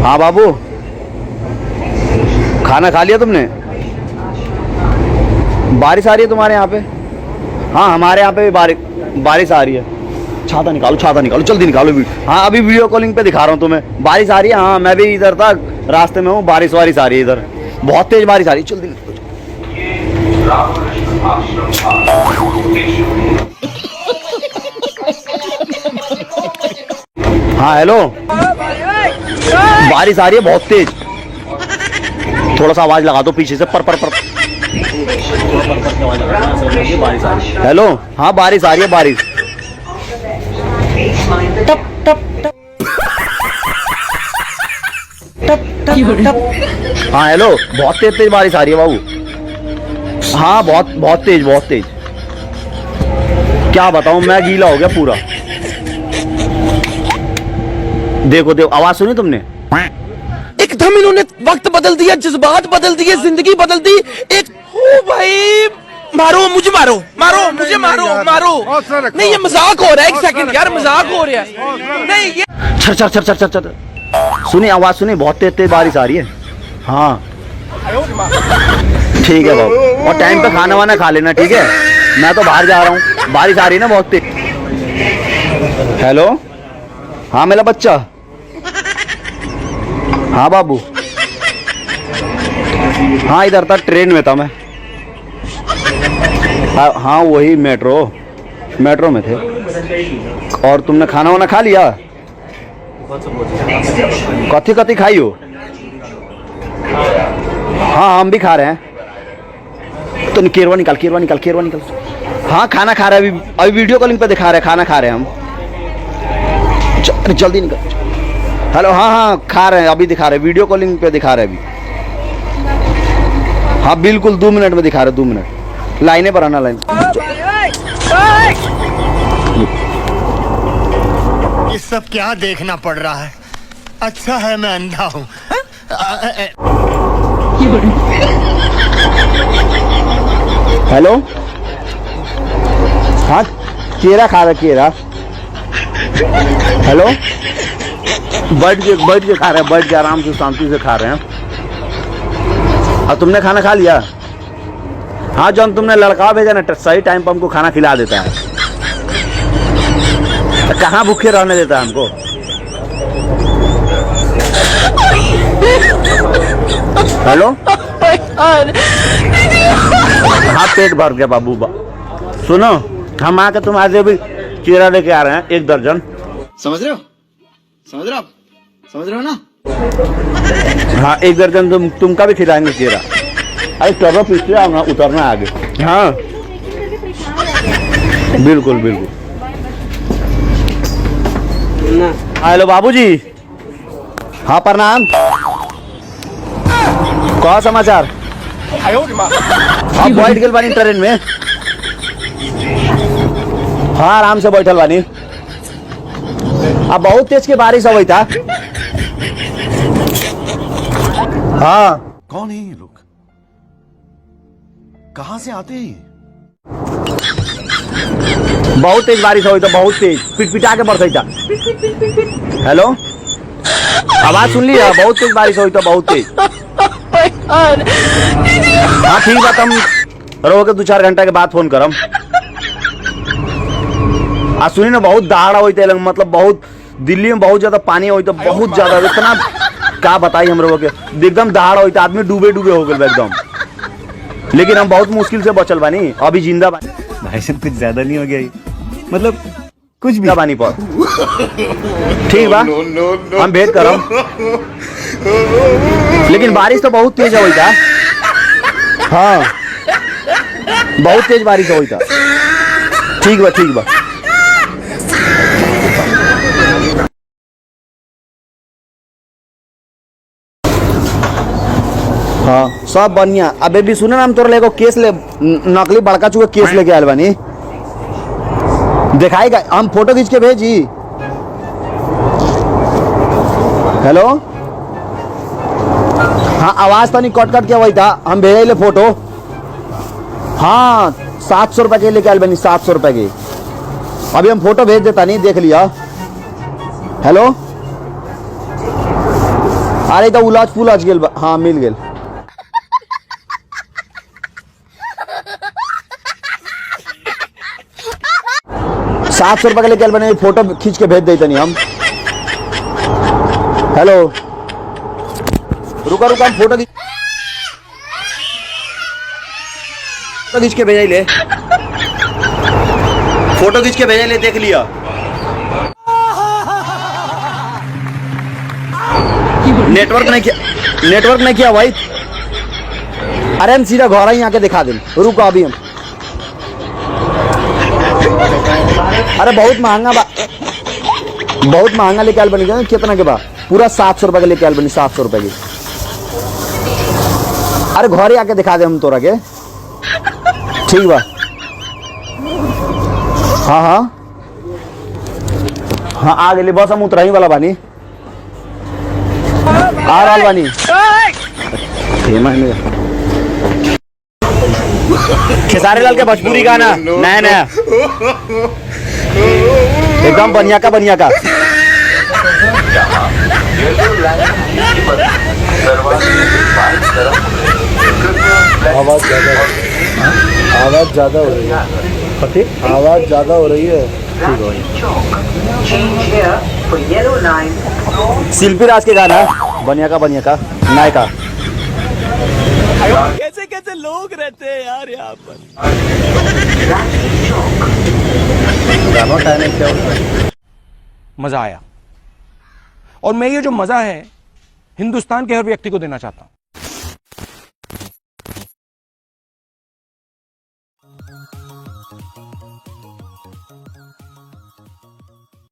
हाँ बाबू, खाना खा लिया तुमने? बारिश आ रही है तुम्हारे यहाँ पे? हाँ हमारे यहाँ पे भी बारिश आ रही है। छाता निकालो जल्दी निकालो हाँ अभी वीडियो कॉलिंग पे दिखा रहा हूँ तुम्हें। बारिश आ रही है। हाँ मैं भी इधर था, रास्ते में हूँ। बारिश आ रही है इधर, बहुत तेज बारिश आ रही है। जल्दी निकालो। हाँ हेलो, बारिश आ रही है बहुत तेज। थोड़ा सा आवाज लगा दो पीछे से, पर हेलो। हाँ बारिश आ रही है, बारिश टप टप टप टप टप टप। हाँ हेलो, बहुत तेज बारिश आ रही है बाबू। हाँ बहुत तेज। क्या बताऊं, मैं गीला हो गया पूरा। देखो आवाज सुनी तुमने? एकदम इन्होंने वक्त बदल दिया, जज्बात बदल दिए, जिंदगी बदल दी। एक ओ भाई, मारो मुझे, मारो नहीं ये मजाक हो रहा है। एक सेकंड यार, मजाक हो रहा है नहीं ये। छर सुनी आवाज सुनी? बहुत तेज बारिश आ रही है। हाँ ठीक है बाबू, और टाइम पे खाना वाना खा लेना, ठीक है? मैं तो बाहर जा रहा हूँ, बारिश आ रही है ना बहुत तेज। हेलो, हाँ मेरा बच्चा। हाँ बाबू, हाँ इधर था, ट्रेन में था मैं। हाँ वही मेट्रो में थे। और तुमने खाना वाना खा लिया? कथी खाई हो? हाँ हम भी खा रहे हैं। तो केरवा निकाल। हाँ खाना खा रहे हैं, अभी वीडियो कॉलिंग पे दिखा रहे हैं, खाना खा रहे हैं हम। जल्दी निकल। हेलो, हाँ खा रहे हैं, अभी दिखा रहे हैं, वीडियो कॉलिंग पे दिखा रहे हैं अभी। हाँ बिल्कुल 2 मिनट में दिखा रहे हैं, 2 मिनट। लाइने पर आना, लाइन। ये सब क्या देखना पड़ रहा है? अच्छा है मैं अंधा हूँ। हेलो, हाँ केरा खा रहा, केरा। हेलो, बैठ के खा रहे हैं, बैठ के आराम से शांति से खा रहे हैं। और तुमने खाना खा लिया? हाँ जब तुमने लड़का भेजा ना, सही टाइम पर हमको खाना खिला देता है। तो कहाँ भूखे रहने देता है हमको। हेलो, हाँ पेट भर गया बाबू। सुनो, हम आके तुम्हारे भी केरा लेके आ रहे हैं, 1 दर्जन। समझ रहे हो ना? हाँ 1 दर्जन तुमका भी खिलाएंगे केरा। अरे चलो पीछे आओ ना, उतरना आगे। हाँ बिल्कुल। हेलो बाबूजी। हाँ प्रणाम। क्या समाचार? आप बैठ गए बानी ट्रेन में? हाँ आराम से बैठल बानी। अब बहुत तेज के बारिश हो था। हाँ कौन है ये लोग? कहां से आते हैं? बहुत तेज बारिश हुई था, बहुत तेज, पिटपिटा के बरसाई था। हेलो, आवाज सुन लिया? बहुत तेज बारिश हुई था, बहुत तेज। हाँ ठीक है, तुम रहोगे 2-4 घंटा के बाद फोन करम। आज सुनी ना, बहुत दहाड़ा हुई थे, मतलब बहुत दिल्ली में बहुत ज्यादा पानी हुई था, बहुत ज्यादा। इतना क्या बताई हम लोगों के, एकदम दहाड़ हुई था, आदमी डूबे हो गए एकदम। लेकिन हम बहुत मुश्किल से बचल बानी, अभी जिंदा बानी। भाई साहब कुछ ज्यादा नहीं हो गया ये? मतलब कुछ भी बानी पर ठीक बा, हम भेंट करम। लेकिन बारिश तो बहुत तेज हुई था। हाँ बहुत तेज बारिश हुई था। ठीक बा। हाँ सब बढ़िया। अबे भी सुने ना, हम तोर लेको केस ले, नकली बड़का चुका केस लेके आयल बानी। दिखाएगा, हम फोटो खींच के भेजी। हेलो, हाँ आवाज तो नहीं, कट के वही था, हम भेजे ले फोटो। हाँ 700 रुपए के लेके आयल बानी, 700 रुपए के। अभी हम फोटो भेज देता, नहीं देख लिया। हेलो, अरे तो उलाज पुलाज गेल हाँ मिल गेल। ₹700 के लिए क्या बने फोटो खींच के भेज देते नहीं हम। हेलो रुका रुका हम फोटो खींच के भेजा ले, फोटो खींच के भेजा ले, देख लिया। नेटवर्क नहीं किया भाई। अरे हम सीधा घर ही आके दिखा दें, रुको अभी हम। अरे बहुत महंगा लेके आल बनी, कितना के बाद पूरा ₹700 के लेके आल बनी, ₹700 की। अरे घर ही आके दिखा दे हम तोरा के, ठीक बा। हाँ हाँ हाँ आ गए बस, हम उतरही वाला बानी, आ रहा बानी। खेसारी लाल के भोजपुरी गाना नया नया एकदम बढ़िया का आवाज ज्यादा हो रही है, आवाज ज्यादा हो रही है। शिल्पी राज के गाना बढ़िया का नायका। कैसे कैसे लोग रहते हैं यार यहाँ पर। मजा आया, और मैं ये जो मजा है हिंदुस्तान के हर व्यक्ति को देना चाहता हूं।